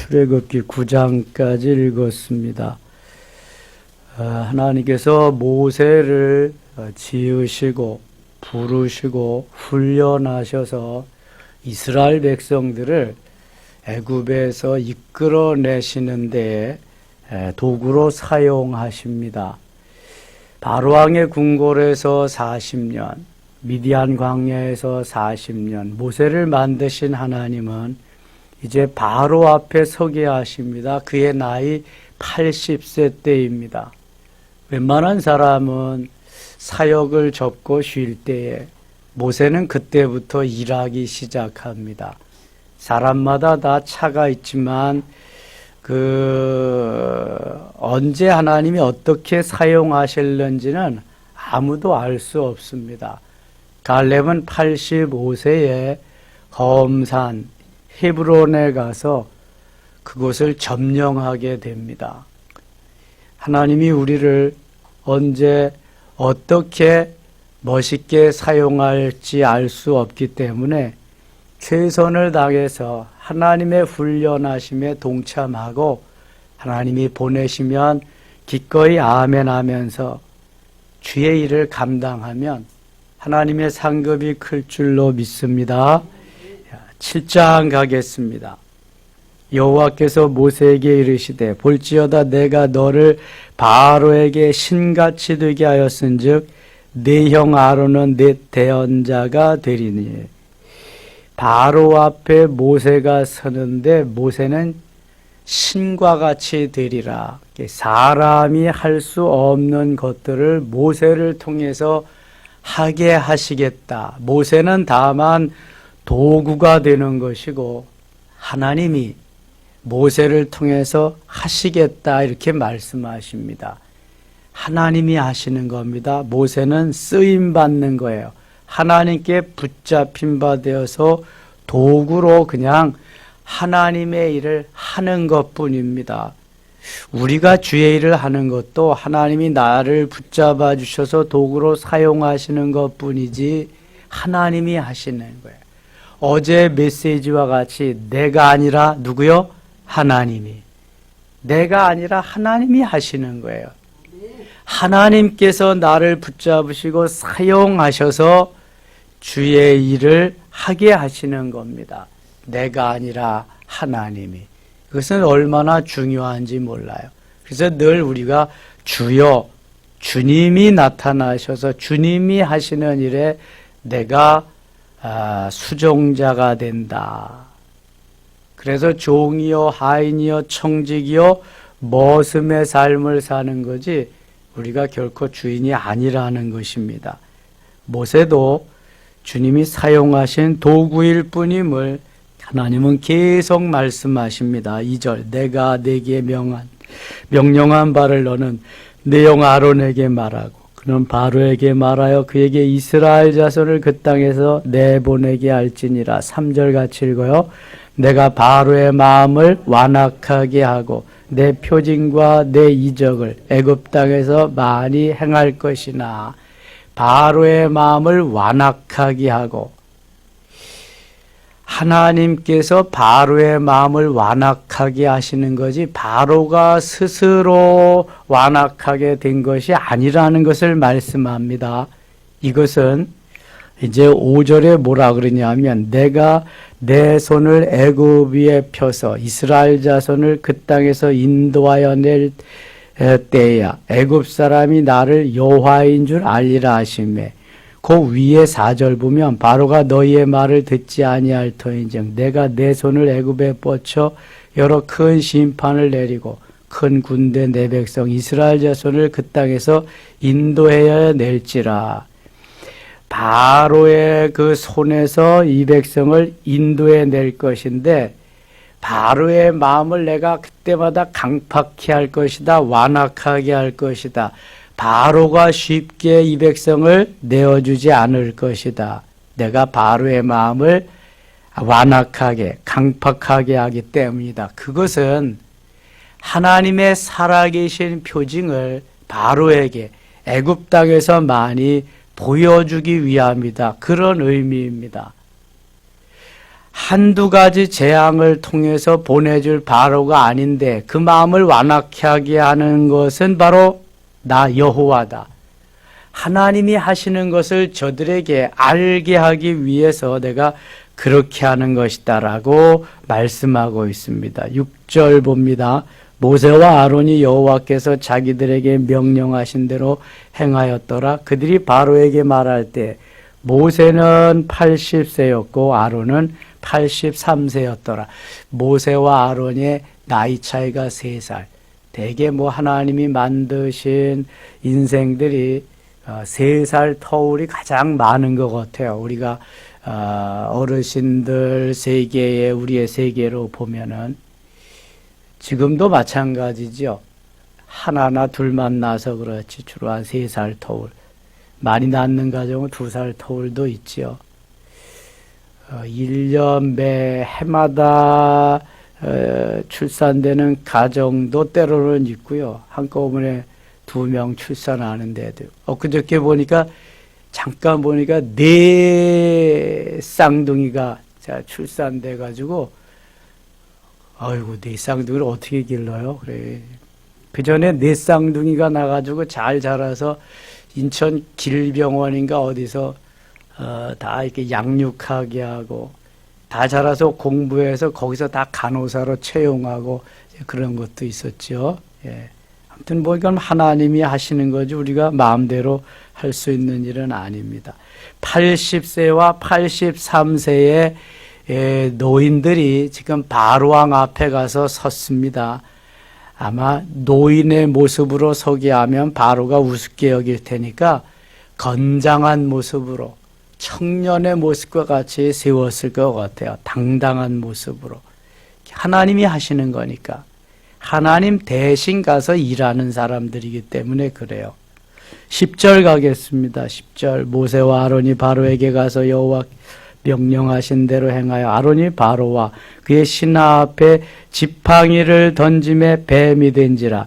출애굽기 9장까지 읽었습니다. 하나님께서 모세를 지으시고 부르시고 훈련하셔서 이스라엘 백성들을 애굽에서 이끌어내시는 데에 도구로 사용하십니다. 바로왕의 궁궐에서 40년, 미디안 광야에서 40년, 모세를 만드신 하나님은 이제 바로 앞에 서게 하십니다. 그의 나이 80세 때입니다. 웬만한 사람은 사역을 접고 쉴 때에 모세는 그때부터 일하기 시작합니다. 사람마다 다 차가 있지만 언제 하나님이 어떻게 사용하실는지는 아무도 알 수 없습니다. 갈렙은 85세에 검산 헤브론에 가서 그곳을 점령하게 됩니다. 하나님이 우리를 언제 어떻게 멋있게 사용할지 알 수 없기 때문에 최선을 다해서 하나님의 훈련하심에 동참하고 하나님이 보내시면 기꺼이 아멘 하면서 주의 일을 감당하면 하나님의 상급이 클 줄로 믿습니다. 7장 가겠습니다. 여호와께서 모세에게 이르시되 볼지어다 내가 너를 바로에게 신같이 되게 하였은즉 네 형 아론은 네 대언자가 되리니. 바로 앞에 모세가 서는데 모세는 신과 같이 되리라. 사람이 할 수 없는 것들을 모세를 통해서 하게 하시겠다. 모세는 다만 도구가 되는 것이고 하나님이 모세를 통해서 하시겠다 이렇게 말씀하십니다. 하나님이 하시는 겁니다. 모세는 쓰임받는 거예요. 하나님께 붙잡힌 바 되어서 도구로 그냥 하나님의 일을 하는 것뿐입니다. 우리가 주의 일을 하는 것도 하나님이 나를 붙잡아 주셔서 도구로 사용하시는 것뿐이지 하나님이 하시는 거예요. 어제 메시지와 같이 내가 아니라 누구요? 하나님이. 내가 아니라 하나님이 하시는 거예요. 하나님께서 나를 붙잡으시고 사용하셔서 주의 일을 하게 하시는 겁니다. 내가 아니라 하나님이. 그것은 얼마나 중요한지 몰라요. 그래서 늘 우리가 주여, 주님이 나타나셔서 주님이 하시는 일에 내가 수종자가 된다. 그래서 종이요, 하인이요, 청직이요, 머슴의 삶을 사는 거지 우리가 결코 주인이 아니라는 것입니다. 모세도 주님이 사용하신 도구일 뿐임을 하나님은 계속 말씀하십니다. 2절 내가 네게 명령한 바를 너는 네 형 아론에게 말하고 그는 바로에게 말하여 그에게 이스라엘 자손을 그 땅에서 내보내게 할지니라. 3절 같이 읽어요. 내가 바로의 마음을 완악하게 하고 내 표징과 내 이적을 애굽 땅에서 많이 행할 것이나. 바로의 마음을 완악하게 하고 하나님께서 바로의 마음을 완악하게 하시는 거지 바로가 스스로 완악하게 된 것이 아니라는 것을 말씀합니다. 이것은 이제 5절에 뭐라 그러냐면 내가 내 손을 애굽 위에 펴서 이스라엘 자손을 그 땅에서 인도하여 낼 때야 애굽 사람이 나를 여호와인 줄 알리라 하시매. 그 위에 4절 보면 바로가 너희의 말을 듣지 아니할 터인즉 내가 내 손을 애굽에 뻗쳐 여러 큰 심판을 내리고 큰 군대 내 백성 이스라엘 자손을 그 땅에서 인도해야 낼지라. 바로의 그 손에서 이 백성을 인도해 낼 것인데 바로의 마음을 내가 그때마다 강팍케 할 것이다. 완악하게 할 것이다. 바로가 쉽게 이 백성을 내어주지 않을 것이다. 내가 바로의 마음을 완악하게 강팍하게 하기 때문이다. 그것은 하나님의 살아계신 표징을 바로에게 애굽 땅에서 많이 보여주기 위함이다. 그런 의미입니다. 한두 가지 재앙을 통해서 보내줄 바로가 아닌데 그 마음을 완악하게 하는 것은 바로 나 여호와다. 하나님이 하시는 것을 저들에게 알게 하기 위해서 내가 그렇게 하는 것이다라고 말씀하고 있습니다. 6절 봅니다. 모세와 아론이 여호와께서 자기들에게 명령하신 대로 행하였더라. 그들이 바로에게 말할 때 모세는 80세였고 아론은 83세였더라. 모세와 아론의 나이 차이가 3살. 대개 하나님이 만드신 인생들이 3살 터울이 가장 많은 것 같아요. 우리가 어르신들 세계에 우리의 세계로 보면은 지금도 마찬가지죠. 하나나 둘만 나서 그렇지 주로 한 3살 터울. 많이 낳는 가정은 2살 터울도 있지요. 1년 매 해마다 출산되는 가정도 때로는 있고요. 한꺼번에 2명 출산하는데도. 엊그저께 보니까 잠깐 보니까 4 쌍둥이가 출산돼 가지고 아이고 4 쌍둥이를 어떻게 길러요? 그래. 그 전에 4 쌍둥이가 나가지고 잘 자라서 인천 길병원인가 어디서 다 이렇게 양육하게 하고 다 자라서 공부해서 거기서 다 간호사로 채용하고 그런 것도 있었죠. 예. 아무튼 이건 하나님이 하시는 거지 우리가 마음대로 할 수 있는 일은 아닙니다. 80세와 83세의 노인들이 지금 바로왕 앞에 가서 섰습니다. 아마 노인의 모습으로 서게 하면 바로가 우습게 여길 테니까 건장한 모습으로 청년의 모습과 같이 세웠을 것 같아요. 당당한 모습으로. 하나님이 하시는 거니까. 하나님 대신 가서 일하는 사람들이기 때문에 그래요. 10절 가겠습니다. 10절 모세와 아론이 바로에게 가서 여호와 명령하신 대로 행하여 아론이 바로와 그의 신하 앞에 지팡이를 던짐에 뱀이 된지라.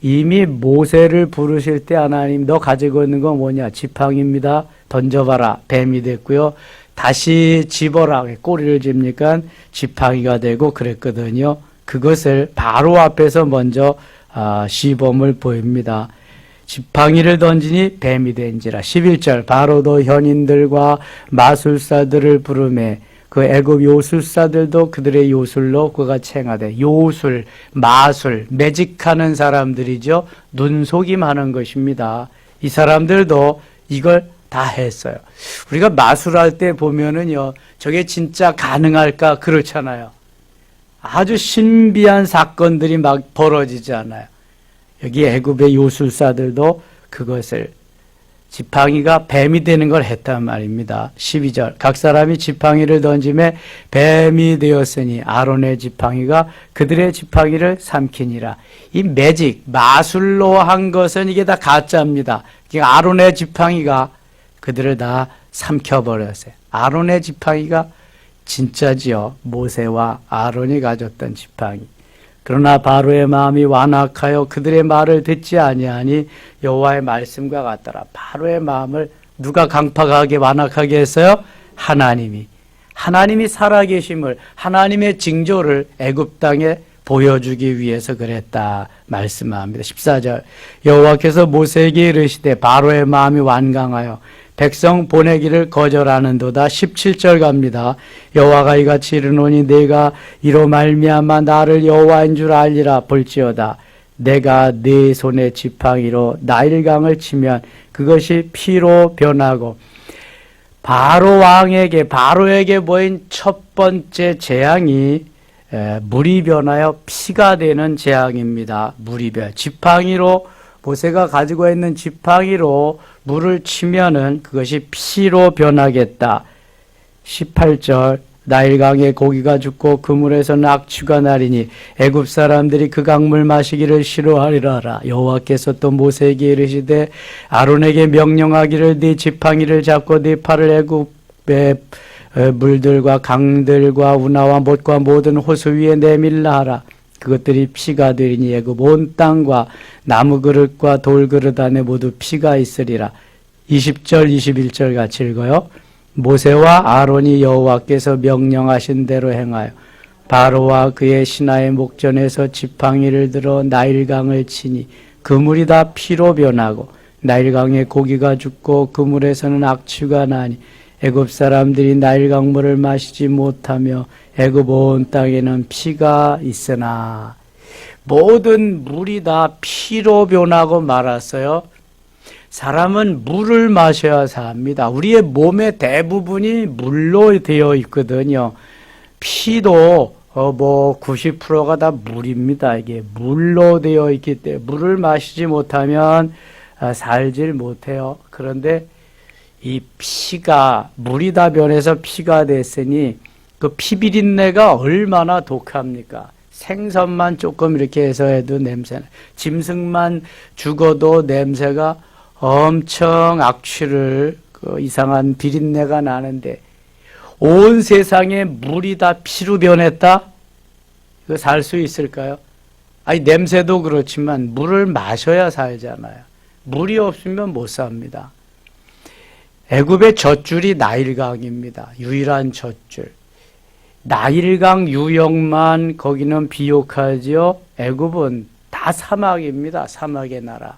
이미 모세를 부르실 때 하나님 너 가지고 있는 건 뭐냐? 지팡이입니다. 던져봐라. 뱀이 됐고요. 다시 집어라. 꼬리를 집니까? 지팡이가 되고 그랬거든요. 그것을 바로 앞에서 먼저 시범을 보입니다. 지팡이를 던지니 뱀이 된지라. 11절 바로도 현인들과 마술사들을 부르매 그 애굽 요술사들도 그들의 요술로 그가 칭하되. 요술, 마술, 매직하는 사람들이죠. 눈속임하는 것입니다. 이 사람들도 이걸 다 했어요. 우리가 마술할 때 보면은요, 저게 진짜 가능할까 그렇잖아요. 아주 신비한 사건들이 막 벌어지잖아요. 여기 애굽의 요술사들도 그것을 지팡이가 뱀이 되는 걸 했단 말입니다. 12절 각 사람이 지팡이를 던짐에 뱀이 되었으니 아론의 지팡이가 그들의 지팡이를 삼키니라. 이 매직, 마술로 한 것은 이게 다 가짜입니다. 그러니까 아론의 지팡이가 그들을 다 삼켜버렸어요. 아론의 지팡이가 진짜지요. 모세와 아론이 가졌던 지팡이. 그러나 바로의 마음이 완악하여 그들의 말을 듣지 아니하니 여호와의 말씀과 같더라. 바로의 마음을 누가 강팍하게 완악하게 했어요? 하나님이. 하나님이 살아계심을, 하나님의 징조를 애굽 땅에 보여주기 위해서 그랬다 말씀합니다. 14절 여호와께서 모세에게 이르시되 바로의 마음이 완강하여 백성 보내기를 거절하는도다. 17절 갑니다. 여호와가 이같이 이르노니 내가 이로 말미암아 나를 여호와인 줄 알리라. 볼지어다 내가 네 손에 지팡이로 나일강을 치면 그것이 피로 변하고. 바로 왕에게 바로에게 보인 첫 번째 재앙이 물이 변하여 피가 되는 재앙입니다. 물이 변 지팡이로 모세가 가지고 있는 지팡이로 물을 치면은 그것이 피로 변하겠다. 18절 나일강에 고기가 죽고 그 물에서는 악취가 나리니 애굽 사람들이 그 강물 마시기를 싫어하리라. 여호와께서 또 모세에게 이르시되 아론에게 명령하기를 네 지팡이를 잡고 네 팔을 애굽의 물들과 강들과 운하와 못과 모든 호수 위에 내밀라 하라. 그것들이 피가 되리니 애굽 온 땅과 나무 그릇과 돌 그릇 안에 모두 피가 있으리라. 20절 21절 같이 읽어요. 모세와 아론이 여호와께서 명령하신 대로 행하여 바로와 그의 신하의 목전에서 지팡이를 들어 나일강을 치니 그 물이 다 피로 변하고 나일강에 고기가 죽고 그 물에서는 악취가 나니 애굽 사람들이 나일강물을 마시지 못하며 애굽 온 땅에는 피가 있으나 모든 물이 다 피로 변하고 말았어요. 사람은 물을 마셔야 삽니다. 우리의 몸의 대부분이 물로 되어 있거든요. 피도 90%가 다 물입니다. 이게 물로 되어 있기 때문에 물을 마시지 못하면 살질 못해요. 그런데 이 피가 물이 다 변해서 피가 됐으니 그 피비린내가 얼마나 독합니까? 생선만 조금 이렇게 해서 해도 냄새나. 짐승만 죽어도 냄새가 엄청 악취를 이상한 비린내가 나는데 온 세상에 물이 다 피로 변했다? 이거 살 수 있을까요? 아니 냄새도 그렇지만 물을 마셔야 살잖아요. 물이 없으면 못 삽니다. 애굽의 젖줄이 나일강입니다. 유일한 젖줄. 나일강 유역만 거기는 비옥하지요. 애굽은 다 사막입니다. 사막의 나라.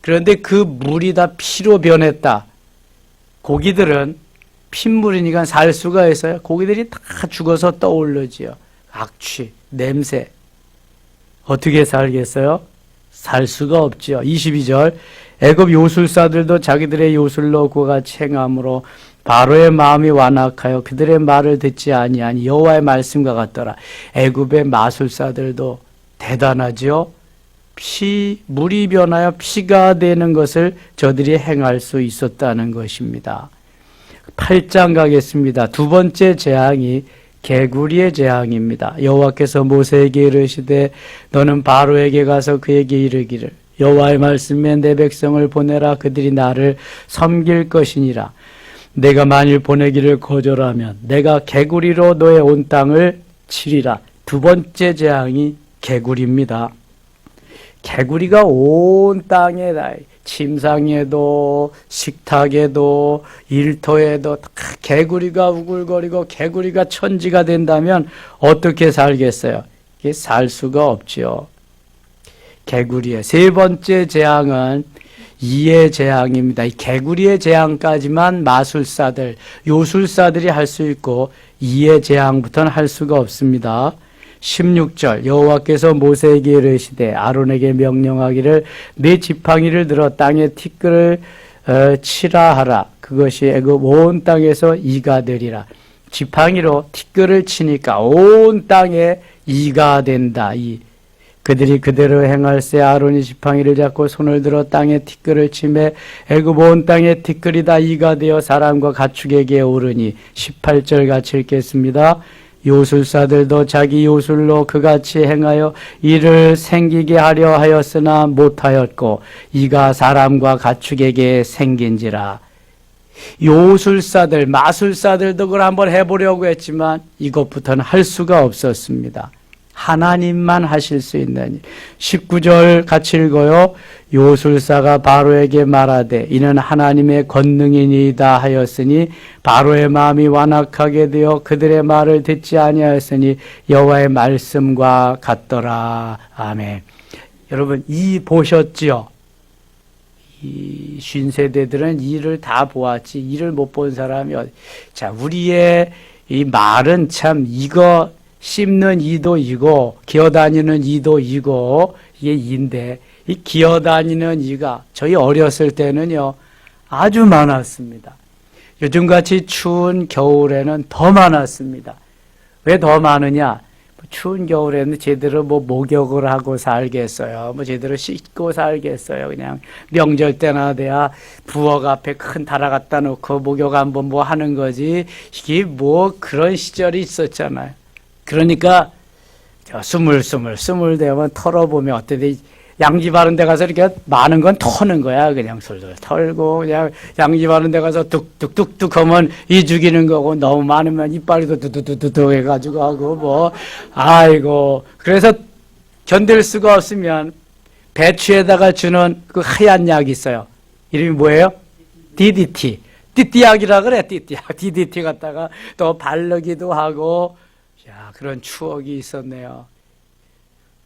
그런데 그 물이 다 피로 변했다. 고기들은 핏물이니까 살 수가 있어요. 고기들이 다 죽어서 떠오르지요. 악취, 냄새. 어떻게 살겠어요? 살 수가 없지요. 22절 애굽 요술사들도 자기들의 요술로 그와 같이 행함으로 바로의 마음이 완악하여 그들의 말을 듣지 아니하니 여호와의 말씀과 같더라. 애굽의 마술사들도 대단하지요. 물이 변하여 피가 되는 것을 저들이 행할 수 있었다는 것입니다. 8장 가겠습니다. 두 번째 재앙이 개구리의 재앙입니다. 여호와께서 모세에게 이르시되 너는 바로에게 가서 그에게 이르기를 여호와의 말씀에 내 백성을 보내라. 그들이 나를 섬길 것이니라. 내가 만일 보내기를 거절하면 내가 개구리로 너의 온 땅을 치리라. 두 번째 재앙이 개구리입니다. 개구리가 온 땅에 다 침상에도 식탁에도 일터에도 다 개구리가 우글거리고 개구리가 천지가 된다면 어떻게 살겠어요? 이게 살 수가 없지요. 개구리의 세 번째 재앙은 이의 재앙입니다. 이 개구리의 재앙까지만 마술사들, 요술사들이 할 수 있고 이의 재앙부터는 할 수가 없습니다. 16절 여호와께서 모세에게 이르시되 아론에게 명령하기를 네 지팡이를 들어 땅에 티끌을 치라 하라. 그것이 애굽 온 땅에서 이가 되리라. 지팡이로 티끌을 치니까 온 땅에 이가 된다. 그들이 그대로 행할세 아론이 지팡이를 잡고 손을 들어 땅에 티끌을 치매 애굽 온 땅에 티끌이 다 이가 되어 사람과 가축에게 오르니 18절 같이 읽겠습니다. 요술사들도 자기 요술로 그같이 행하여 이를 생기게 하려 하였으나 못하였고 이가 사람과 가축에게 생긴지라. 요술사들, 마술사들도 그걸 한번 해보려고 했지만 이것부터는 할 수가 없었습니다. 하나님만 하실 수 있는 일. 19절 같이 읽어요. 요술사가 바로에게 말하되 이는 하나님의 권능이니이다 하였으니 바로의 마음이 완악하게 되어 그들의 말을 듣지 아니하였으니 여호와의 말씀과 같더라. 아멘. 여러분 이 보셨지요? 이 쉰세대들은 이를 다 보았지 이를 못 본 사람이 자 우리의 이 말은 참 이거 씹는 이도 이고 기어다니는 이도 이고 이게 이인데 이 기어다니는 이가 저희 어렸을 때는요 아주 많았습니다. 요즘같이 추운 겨울에는 더 많았습니다. 왜 더 많으냐? 추운 겨울에는 제대로 목욕을 하고 살겠어요. 제대로 씻고 살겠어요. 그냥 명절 때나 돼야 부엌 앞에 큰 다라 갖다 놓고 목욕 한번 하는 거지. 이게 그런 시절이 있었잖아요. 그러니까 스물 되면 털어보면 어때? 양지 바른 데 가서 이렇게 많은 건 터는 거야. 그냥 솔솔 털고 그냥 양지 바른 데 가서 뚝뚝뚝뚝 하면 이 죽이는 거고 너무 많으면 이빨이도 두두두두 해가지고 하고 아이고 그래서 견딜 수가 없으면 배추에다가 주는 그 하얀 약이 있어요. 이름이 뭐예요? DDT. 띠띠약이라 그래, 띠띠약. DDT 갖다가 또 바르기도 하고, 야, 그런 추억이 있었네요.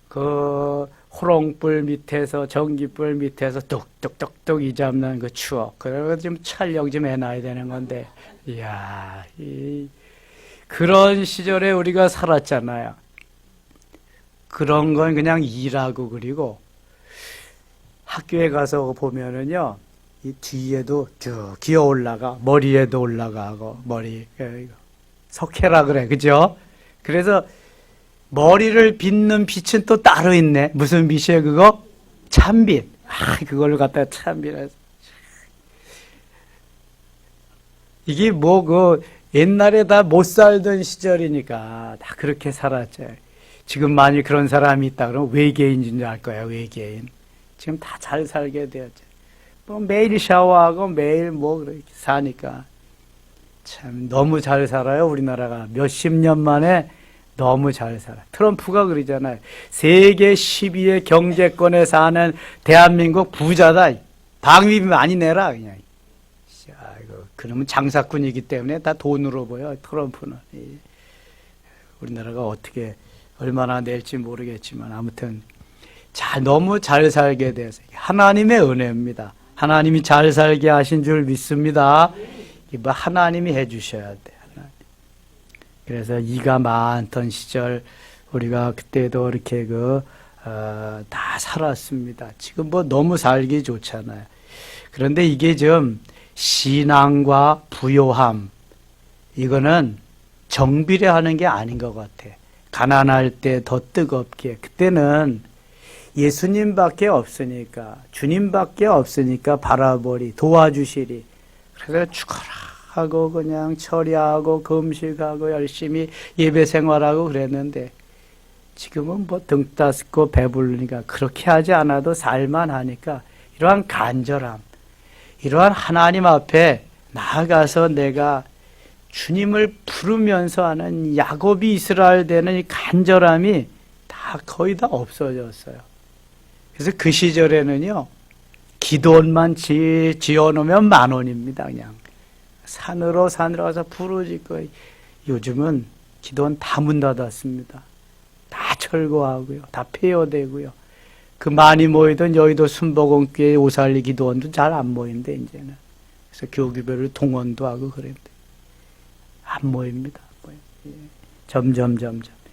그 호롱불 밑에서, 전기불 밑에서 뚝뚝뚝뚝 이 잡는 그 추억. 그래서 좀 촬영 좀 해놔야 되는 건데, 이야, 그런 시절에 우리가 살았잖아요. 그런 건 그냥 일하고, 그리고 학교에 가서 보면은요, 이 뒤에도 쭉 기어 올라가, 머리에도 올라가고, 머리, 석회라 그래, 그죠? 그래서 머리를 빗는 빛은 또 따로 있네. 무슨 빛이에요, 그거? 찬빛. 그걸로 갖다가 찬빛해서. 이게 옛날에 다 못 살던 시절이니까 다 그렇게 살았죠. 지금 만일 그런 사람이 있다 그러면 외계인인 줄 알 거야, 외계인. 지금 다 잘 살게 되었죠. 뭐 매일 샤워하고 매일 그렇게 사니까. 참, 너무 잘 살아요, 우리나라가. 몇십 년 만에 너무 잘 살아. 트럼프가 그러잖아요. 세계 10위의 경제권에 사는 대한민국 부자다. 방위비 많이 내라, 그냥. 그러면 장사꾼이기 때문에 다 돈으로 보여, 트럼프는. 우리나라가 얼마나 낼지 모르겠지만, 아무튼, 너무 잘 살게 돼서. 하나님의 은혜입니다. 하나님이 잘 살게 하신 줄 믿습니다. 하나님이 해주셔야 돼. 그래서 이가 많던 시절, 우리가 그때도 이렇게 다 살았습니다. 지금 너무 살기 좋잖아요. 그런데 이게 좀, 신앙과 부요함, 이거는 정비례하는 게 아닌 것 같아. 가난할 때 더 뜨겁게. 그때는 예수님밖에 없으니까, 주님밖에 없으니까 바라보리, 도와주시리. 그래서 죽어라 하고 그냥 처리하고 금식하고 열심히 예배 생활하고 그랬는데, 지금은 등 따스고 배부르니까 그렇게 하지 않아도 살만하니까 이러한 간절함, 이러한 하나님 앞에 나아가서 내가 주님을 부르면서 하는 야곱이 이스라엘 되는 이 간절함이 거의 다 없어졌어요. 그래서 그 시절에는요, 기도원만 지어놓으면 10,000원입니다, 그냥. 산으로 가서 부르짖고. 요즘은 기도원 다 문 닫았습니다. 다 철거하고요, 다 폐허되고요. 그 많이 모이던 여의도 순복음교회 오살리 기도원도 잘 안 모인대, 이제는. 그래서 교구별로 동원도 하고 그랬는데. 안 모입니다. 점점.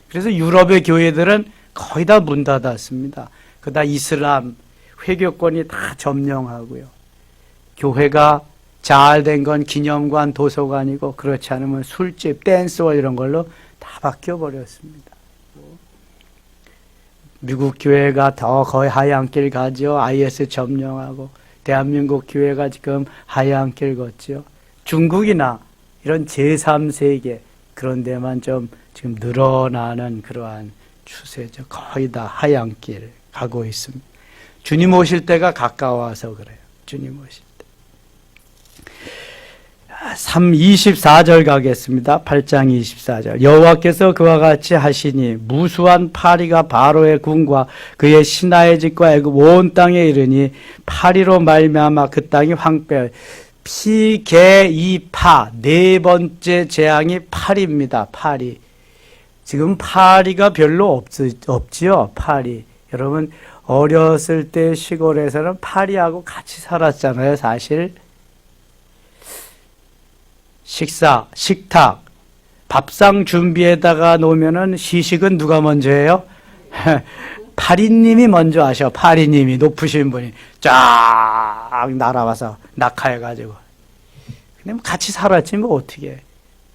그래서 유럽의 교회들은 거의 다 문 닫았습니다. 그다 이슬람 회교권이 다 점령하고요. 교회가 잘 된 건 기념관, 도서관이고, 그렇지 않으면 술집, 댄스홀 이런 걸로 다 바뀌어버렸습니다. 미국 교회가 더 거의 하얀길 가죠. IS 점령하고. 대한민국 교회가 지금 하얀길 걷죠. 중국이나 이런 제3세계 그런 데만 좀 지금 늘어나는 그러한 추세죠. 거의 다 하얀길 가고 있습니다. 주님 오실 때가 가까워서 그래요. 주님 오실 때. 24절 가겠습니다. 8장 24절. 여호와께서 그와 같이 하시니 무수한 파리가 바로의 궁과 그의 신하의 집과 애굽 온 땅에 이르니 파리로 말미암아 그 땅이 황폐. 피, 개, 이, 파. 네 번째 재앙이 파리입니다. 파리. 지금 파리가 별로 없지요. 파리. 여러분 어렸을 때 시골에서는 파리하고 같이 살았잖아요. 사실. 식탁, 밥상 준비에다가 놓으면은 시식은 누가 먼저 해요? 파리님이 먼저 하셔. 파리님이, 높으신 분이 쫙 날아와서 낙하해가지고. 근데 같이 살았지 뭐 어떻게 해.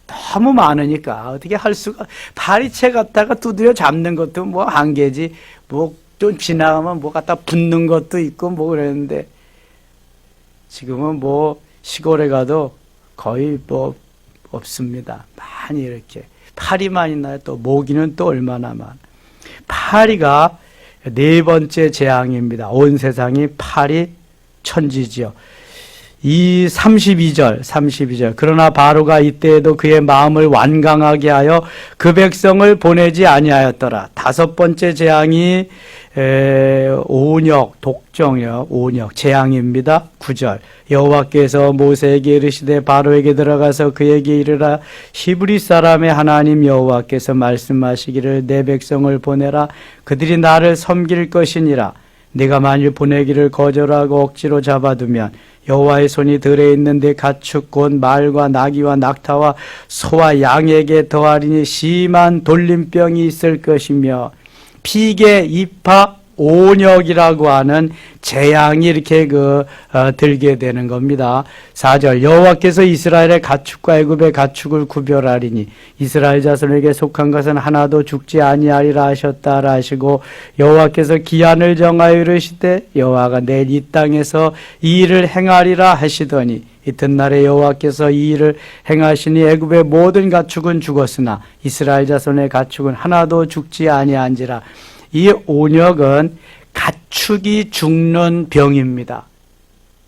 너무 많으니까 어떻게 할 수가. 파리채 갖다가 두드려 잡는 것도 뭐 한계지. 뭐 좀 지나가면 뭐 갖다 붙는 것도 있고 뭐 그랬는데, 지금은 뭐 시골에 가도 거의 뭐 없습니다. 많이 이렇게 파리만 있나요? 또 모기는 또 얼마나 많아. 파리가 네 번째 재앙입니다. 온 세상이 파리 천지지요. 이 32절. 그러나 바로가 이때에도 그의 마음을 완강하게 하여 그 백성을 보내지 아니하였더라. 다섯 번째 재앙이 온역, 독정역, 온역, 재앙입니다. 9절. 여호와께서 모세에게 이르시되 바로에게 들어가서 그에게 이르라 히브리 사람의 하나님 여호와께서 말씀하시기를 내 백성을 보내라 그들이 나를 섬길 것이니라. 네가 만일 보내기를 거절하고 억지로 잡아두면 여호와의 손이 들에 있는 네 가축 곧 말과 나귀와 낙타와 소와 양에게 더하리니 심한 돌림병이 있을 것이며 피계, 이파, 온역이라고 하는 재앙이 이렇게 들게 되는 겁니다. 4절 여호와께서 이스라엘의 가축과 애굽의 가축을 구별하리니 이스라엘 자손에게 속한 것은 하나도 죽지 아니하리라 하셨다라 하시고 여호와께서 기한을 정하여 이르시되 여호와가 내일 이 땅에서 이 일을 행하리라 하시더니 이튿날에 여호와께서 이 일을 행하시니 애굽의 모든 가축은 죽었으나 이스라엘 자손의 가축은 하나도 죽지 아니한지라. 이 온역은 가축이 죽는 병입니다.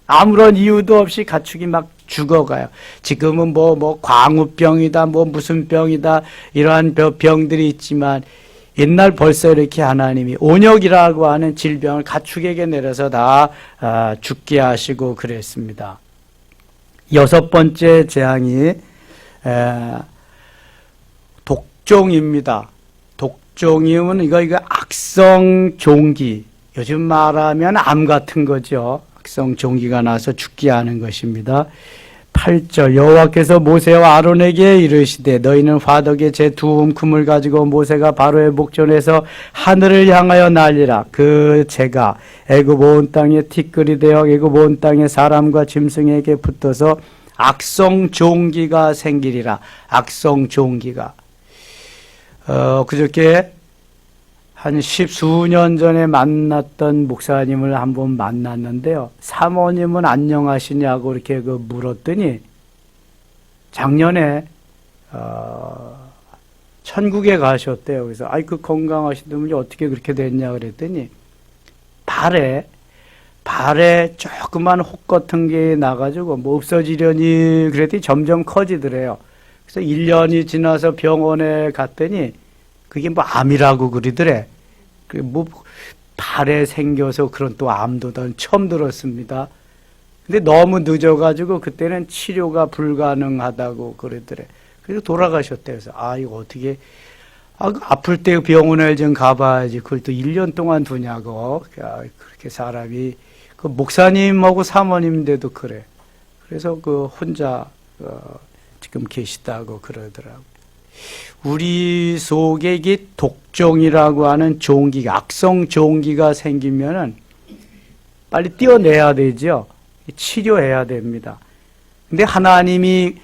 아무런 이유도 없이 가축이 막 죽어가요. 지금은 뭐 광우병이다, 뭐 무슨 병이다, 이러한 병들이 있지만 옛날 벌써 이렇게 하나님이 온역이라고 하는 질병을 가축에게 내려서 다 죽게 하시고 그랬습니다. 6번째 재앙이 독종입니다. 독종이면 이거 악성 종기, 요즘 말하면 암 같은 거죠. 악성 종기가 나서 죽게 하는 것입니다. 8절 여호와께서 모세와 아론에게 이르시되 너희는 화덕에 제 두 움큼을 가지고 모세가 바로의 목전에서 하늘을 향하여 날리라. 그 재가 애굽 온 땅에 티끌이 되어 애굽 온 땅의 사람과 짐승에게 붙어서 악성 종기가 생기리라. 악성 종기가 그저께 한 10수년 전에 만났던 목사님을 한번 만났는데요. 사모님은 안녕하시냐고 이렇게 물었더니 작년에 천국에 가셨대요. 그래서 그 건강하시던 분이 어떻게 그렇게 됐냐 그랬더니 발에 조그만 혹 같은 게 나가지고 뭐 없어지려니 그랬더니 점점 커지더래요. 그래서 1년이 지나서 병원에 갔더니 그게 뭐 암이라고 그러더래. 뭐 발에 생겨서 그런 또 암도 처음 들었습니다. 근데 너무 늦어가지고 그때는 치료가 불가능하다고 그러더래. 그래서 돌아가셨대요. 그래서 이거 어떻게 아플 때 병원에 좀 가봐야지. 그걸 또 1년 동안 두냐고. 그렇게 사람이 그 목사님하고 사모님인데도 그래. 그래서 혼자 지금 계시다고 그러더라고요. 우리 속에 이게 독종이라고 하는 종기가, 악성 종기가 생기면은 빨리 떼어내야 되죠. 치료해야 됩니다. 근데 하나님이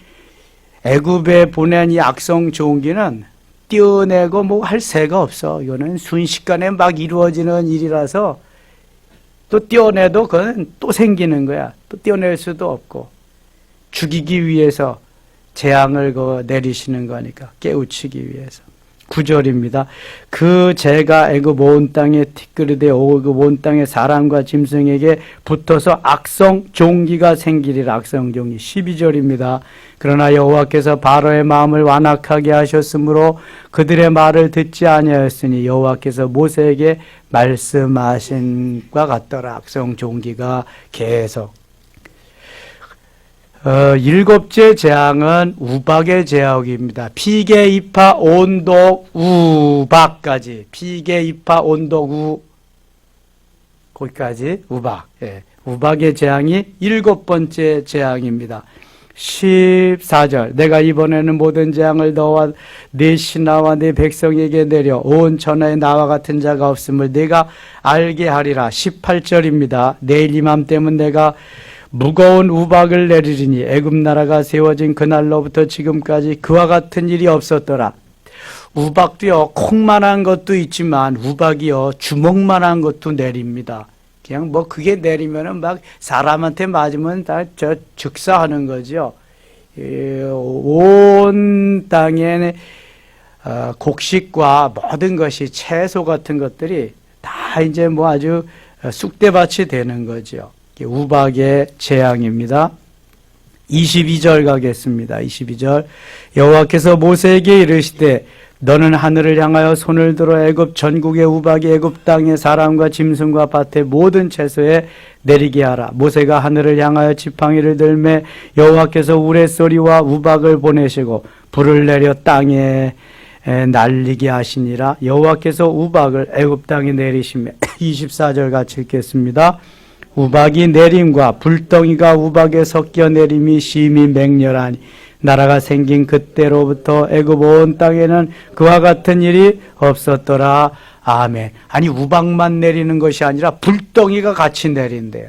애굽에 보낸 이 악성 종기는 떼어내고 뭐 할 새가 없어. 이거는 순식간에 막 이루어지는 일이라서 또 떼어내도 그건 또 생기는 거야. 또 떼어낼 수도 없고 죽이기 위해서 재앙을 내리시는 거니까 깨우치기 위해서. 9절입니다. 그 재가 애굽 온 땅에 티끌이 되어 애굽 온 땅의 사람과 짐승에게 붙어서 악성 종기가 생기리라. 악성 종기. 12절입니다. 그러나 여호와께서 바로의 마음을 완악하게 하셨으므로 그들의 말을 듣지 아니하였으니 여호와께서 모세에게 말씀하신 것 같더라. 악성 종기가 계속. 7째 재앙은 우박의 재앙입니다. 피계, 이파, 온독, 우박까지. 피계, 이파, 온독, 거기까지 우박. 우박의 재앙이 7번째 재앙입니다. 14절 내가 이번에는 모든 재앙을 너와 네 신하와 네 백성에게 내려 온 천하에 나와 같은 자가 없음을 내가 알게 하리라. 18절입니다. 내일 이맘때면 내가 무거운 우박을 내리리니 애굽 나라가 세워진 그날로부터 지금까지 그와 같은 일이 없었더라. 우박도요, 콩만한 것도 있지만 우박이요, 주먹만한 것도 내립니다. 그냥 뭐 그게 내리면은 막 사람한테 맞으면 다 즉사하는 거죠. 온 땅에 곡식과 모든 것이 채소 같은 것들이 다 이제 뭐 아주 쑥대밭이 되는 거죠. 우박의 재앙입니다. 22절 가겠습니다. 22절 여호와께서 모세에게 이르시되 너는 하늘을 향하여 손을 들어 애굽 전국의 우박이 애굽 땅의 사람과 짐승과 밭의 모든 채소에 내리게 하라. 모세가 하늘을 향하여 지팡이를 들매 여호와께서 우레소리와 우박을 보내시고 불을 내려 땅에 날리게 하시니라. 여호와께서 우박을 애굽 땅에 내리시며 24절 같이 읽겠습니다. 우박이 내림과 불덩이가 우박에 섞여 내림이 심히 맹렬하니 나라가 생긴 그때로부터 애굽 온 땅에는 그와 같은 일이 없었더라. 아멘. 아니 우박만 내리는 것이 아니라 불덩이가 같이 내린대요.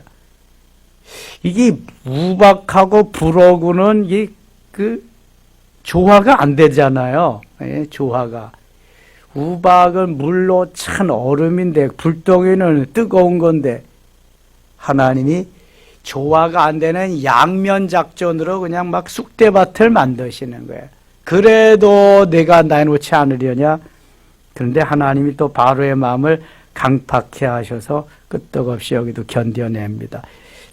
이게 우박하고 불하고는 조화가 안 되잖아요. 예, 조화가. 우박은 물로 찬 얼음인데 불덩이는 뜨거운 건데 하나님이 조화가 안 되는 양면 작전으로 그냥 막 쑥대밭을 만드시는 거예요. 그래도 내가 내놓지 않으려냐? 그런데 하나님이 또 바로의 마음을 강팍해 하셔서 끄떡없이 여기도 견뎌냅니다.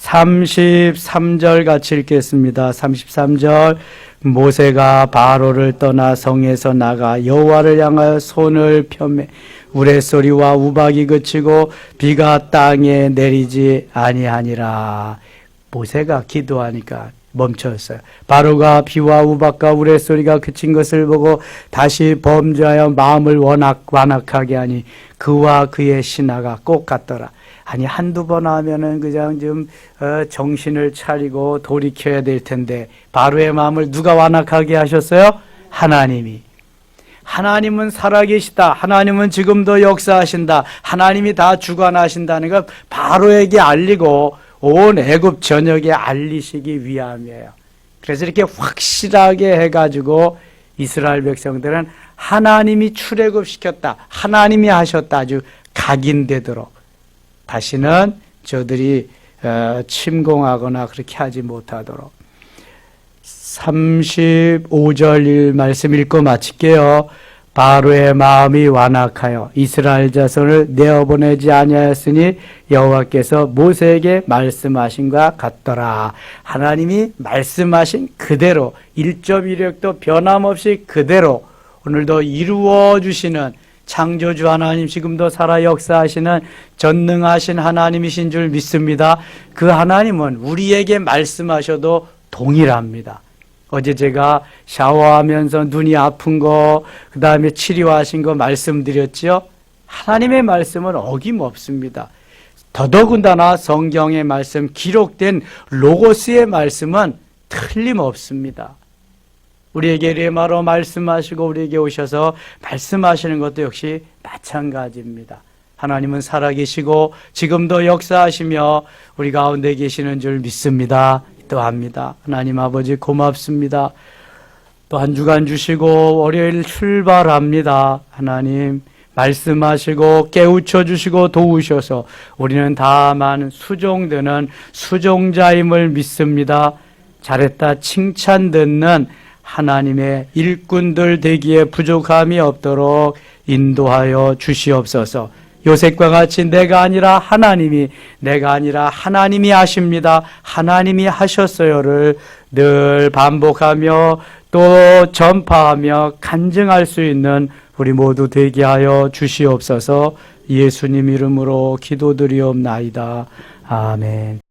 33절 같이 읽겠습니다. 33절 모세가 바로를 떠나 성에서 나가 여호와를 향하여 손을 펴매 우레소리와 우박이 그치고 비가 땅에 내리지 아니하니라. 모세가 기도하니까 멈췄어요. 바로가 비와 우박과 우레소리가 그친 것을 보고 다시 범죄하여 마음을 완악하게 하니 그와 그의 신하가 꼭 같더라. 아니 한두 번 하면은 그냥 좀 정신을 차리고 돌이켜야 될 텐데 바로의 마음을 누가 완악하게 하셨어요? 하나님이. 하나님은 살아계시다. 하나님은 지금도 역사하신다. 하나님이 다 주관하신다는 걸 바로에게 알리고 온 애굽 전역에 알리시기 위함이에요. 그래서 이렇게 확실하게 해가지고 이스라엘 백성들은 하나님이 출애굽시켰다. 하나님이 하셨다. 아주 각인되도록 다시는 저들이 침공하거나 그렇게 하지 못하도록. 35절 말씀 읽고 마칠게요. 바로의 마음이 완악하여 이스라엘 자손을 내어보내지 아니하였으니 여호와께서 모세에게 말씀하신과 같더라. 하나님이 말씀하신 그대로 1.1획도 변함없이 그대로 오늘도 이루어 주시는 창조주 하나님, 지금도 살아 역사하시는 전능하신 하나님이신 줄 믿습니다. 그 하나님은 우리에게 말씀하셔도 동일합니다. 어제 제가 샤워하면서 눈이 아픈 거, 그 다음에 치료하신 거 말씀드렸죠. 하나님의 말씀은 어김없습니다. 더더군다나 성경의 말씀, 기록된 로고스의 말씀은 틀림없습니다. 우리에게 레마로 말씀하시고 우리에게 오셔서 말씀하시는 것도 역시 마찬가지입니다. 하나님은 살아계시고 지금도 역사하시며 우리 가운데 계시는 줄 믿습니다. 기도합니다. 하나님 아버지 고맙습니다. 또 한 주간 주시고 월요일 출발합니다. 하나님 말씀하시고 깨우쳐 주시고 도우셔서 우리는 다만 수종되는 수종자임을 믿습니다. 잘했다 칭찬 듣는 하나님의 일꾼들 되기에 부족함이 없도록 인도하여 주시옵소서. 요셉과 같이 내가 아니라 하나님이, 내가 아니라 하나님이 하십니다. 하나님이 하셨어요를 늘 반복하며 또 전파하며 간증할 수 있는 우리 모두 되게 하여 주시옵소서. 예수님 이름으로 기도드리옵나이다. 아멘.